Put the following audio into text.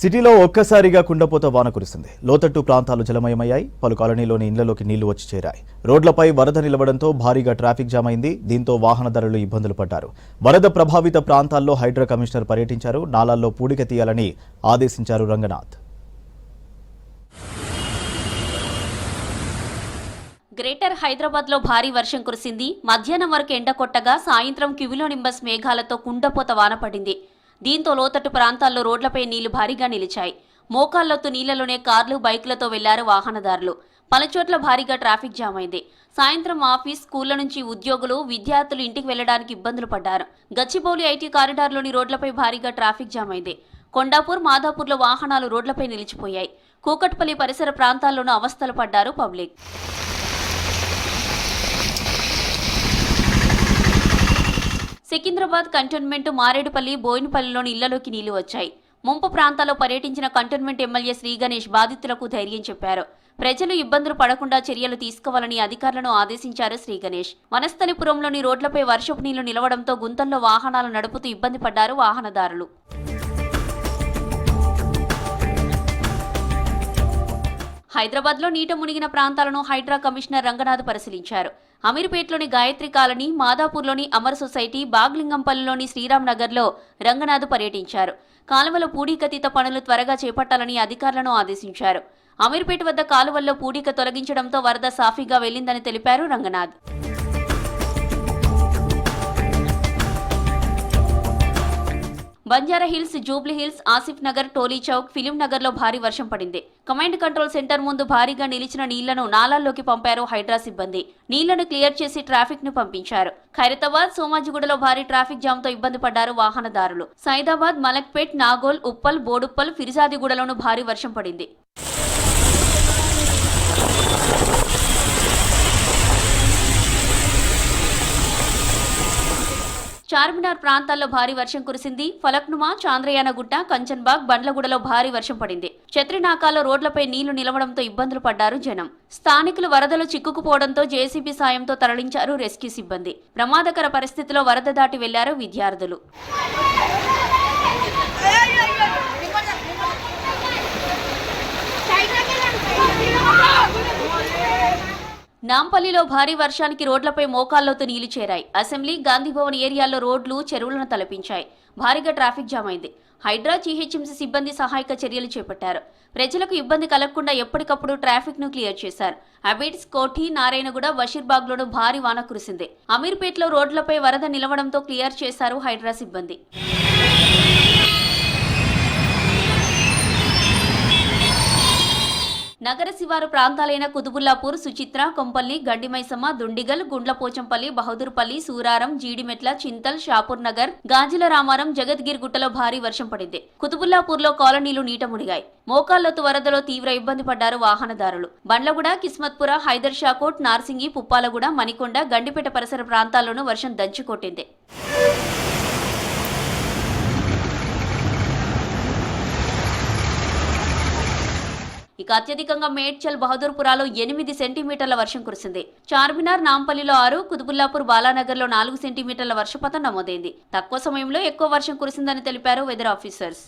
సిటీలో ఒక్కసారిగా కుండపోత వాన కురిసింది. లోతట్టు ప్రాంతాలు జలమయమయ్యాయి. పలు కాలనీలోని ఇళ్లలోకి నీళ్లు వచ్చి చేరాయి. రోడ్లపై వరద నిలవడంతో భారీగా ట్రాఫిక్ జామ్ అయింది. దీంతో వాహనదారులు ఇబ్బందులు పడ్డారు. వరద ప్రభావిత ప్రాంతాల్లో హైడ్రా కమిషనర్ పర్యటించారు. నాలాల్లో పూడిక తీయాలని ఆదేశించారు రంగనాథ్. గ్రేటర్ హైదరాబాద్ లో భారీ వర్షం కురిసింది. మధ్యాహ్నం వరకు ఎండ కొట్టగా సాయంత్రం క్యూములోనింబస్ మేఘాలతో కుండపోత వాన పడింది. దీంతో లోతట్టు ప్రాంతాల్లో రోడ్లపై నీళ్లు భారీగా నిలిచాయి. మోకాళ్లతో నీళ్లలోనే కార్లు, బైకులతో వెళ్లారు వాహనదారులు. పలుచోట్ల భారీగా ట్రాఫిక్ జామ్ అయింది. సాయంత్రం ఆఫీస్, స్కూళ్ల నుంచి ఉద్యోగులు, విద్యార్థులు ఇంటికి వెళ్లడానికి ఇబ్బందులు పడ్డారు. గచ్చిబౌలి ఐటీ కారిడార్లోని రోడ్లపై భారీగా ట్రాఫిక్ జామ్ అయింది. కొండాపూర్, మాదాపూర్లో వాహనాలు రోడ్లపై నిలిచిపోయాయి. కూకట్పల్లి పరిసర ప్రాంతాల్లోనూ అవస్థలు పడ్డారు పబ్లిక్. సికింద్రాబాద్ కంటోన్మెంట్, మారేడుపల్లి, బోయినపల్లిలోని ఇళ్లలోకి నీళ్లు వచ్చాయి. ముంపు ప్రాంతాల్లో పర్యటించిన కంటోన్మెంట్ ఎమ్మెల్యే శ్రీ గణేష్ బాధితులకు ధైర్యం చెప్పారు. ప్రజలు ఇబ్బందులు పడకుండా చర్యలు తీసుకోవాలని అధికారులను ఆదేశించారు శ్రీ గణేష్. వనస్థలిపురంలోని రోడ్లపై వర్షపు నీళ్లు నిలవడంతో గుంతల్లో వాహనాలు నడుపుతూ ఇబ్బంది పడ్డారు వాహనదారులు. హైదరాబాద్లో నీట మునిగిన ప్రాంతాలను హైడ్రా కమిషనర్ రంగనాథ్ పరిశీలించారు. అమీర్పేట్లోని గాయత్రి కాలనీ, మాదాపూర్లోని అమర్ సొసైటీ, బాగ్లింగంపల్లిలోని శ్రీరామ్ నగర్లో రంగనాథ్ పర్యటించారు. కాలువల పూడికతీత పనులు త్వరగా చేపట్టాలని అధికారులను ఆదేశించారు. అమీర్పేట వద్ద కాలువల్లో పూడిక తొలగించడంతో వరద సాఫీగా వెళ్లిందని తెలిపారు రంగనాథ్. బంజారా హిల్స్, జూబ్లీ హిల్స్, ఆసిఫ్ నగర్, టోలీ చౌక్, ఫిలిం నగర్ లో భారీ వర్షం పడింది. కమాండ్ కంట్రోల్ సెంటర్ ముందు భారీగా నిలిచిన నీళ్లను నాలాల్లోకి పంపారు హైడ్రా సిబ్బంది. నీళ్లను క్లియర్ చేసి ట్రాఫిక్ ను పంపించారు. ఖైరతాబాద్, సోమాజిగూడలో భారీ ట్రాఫిక్ జామ్ తో ఇబ్బంది పడ్డారు వాహనదారులు. సైదాబాద్, మలక్పేట్, నాగోల్, ఉప్పల్, బోడుప్పల్, ఫిర్జాదిగూడలోనూ భారీ వర్షం పడింది. చార్మినార్ ప్రాంతాల్లో భారీ వర్షం కురిసింది. ఫలక్నుమా, చాంద్రయానగుట్ట, కంచన్బాగ్, బండ్లగూడలో భారీ వర్షం పడింది. ఛత్రినాకాలో రోడ్లపై నీళ్లు నిలవడంతో ఇబ్బందులు పడ్డారు జనం. స్థానికులు వరదలు చిక్కుకుపోవడంతో జేసీబీ సాయంతో తరలించారు రెస్క్యూ సిబ్బంది. ప్రమాదకర పరిస్థితిలో వరద దాటి వెళ్లారు విద్యార్థులు. నాంపల్లిలో భారీ వర్షానికి రోడ్లపై మోకాళ్లతో నీళ్లు చేరాయి. అసెంబ్లీ, గాంధీభవన్ ఏరియాల్లో రోడ్లు, చెరువులను తలపించాయి. భారీగా ట్రాఫిక్ జామ్ అయింది. హైడ్రా, జీహెచ్ఎంసీ సిబ్బంది సహాయక చర్యలు చేపట్టారు. ప్రజలకు ఇబ్బంది కలగకుండా ఎప్పటికప్పుడు ట్రాఫిక్ ను క్లియర్ చేశారు. అబిడ్స్, కోఠి, నారాయణగూడ, బషీర్బాగ్లోనూ భారీ వాన కురిసింది. అమీర్పేట్లో రోడ్లపై వరద నిలవడంతో క్లియర్ చేశారు హైడ్రా సిబ్బంది. నగర శివారు ప్రాంతాలైన కుతుబుల్లాపూర్, సుచిత్ర, కొంపల్లి, గండిమైసమ్మ, దుండిగల్, గుండ్లపోచంపల్లి, బహదూర్పల్లి, సూరారం, జీడిమెట్ల, చింతల్, షాపూర్ నగర్, గాజుల రామారం, జగద్గిర్ గుట్టలో భారీ వర్షం పడింది. కుతుబుల్లాపూర్లో కాలనీలు నీట మునిగాయి. మోకాళ్లతో వరదలో తీవ్ర ఇబ్బంది పడ్డారు వాహనదారులు. బండ్లగూడ, కిస్మత్పుర, హైదర్ షాకోట్, నార్సింగి, పుప్పాలగూడ, మణికొండ, గండిపేట పరిసర ప్రాంతాల్లోనూ వర్షం దంచుకొట్టింది. ఇక అత్యధికంగా మేడ్చల్, బహదూర్పురాలో 8 సెంటీమీటర్ల వర్షం కురిసింది. చార్మినార్, నాంపల్లిలో 6, కుతుబుల్లాపూర్, బాలానగర్లో 4 సెంటీమీటర్ల వర్షపాతం నమోదైంది. తక్కువ సమయంలో ఎక్కువ వర్షం కురిసిందని తెలిపారు వెదర్ ఆఫీసర్స్.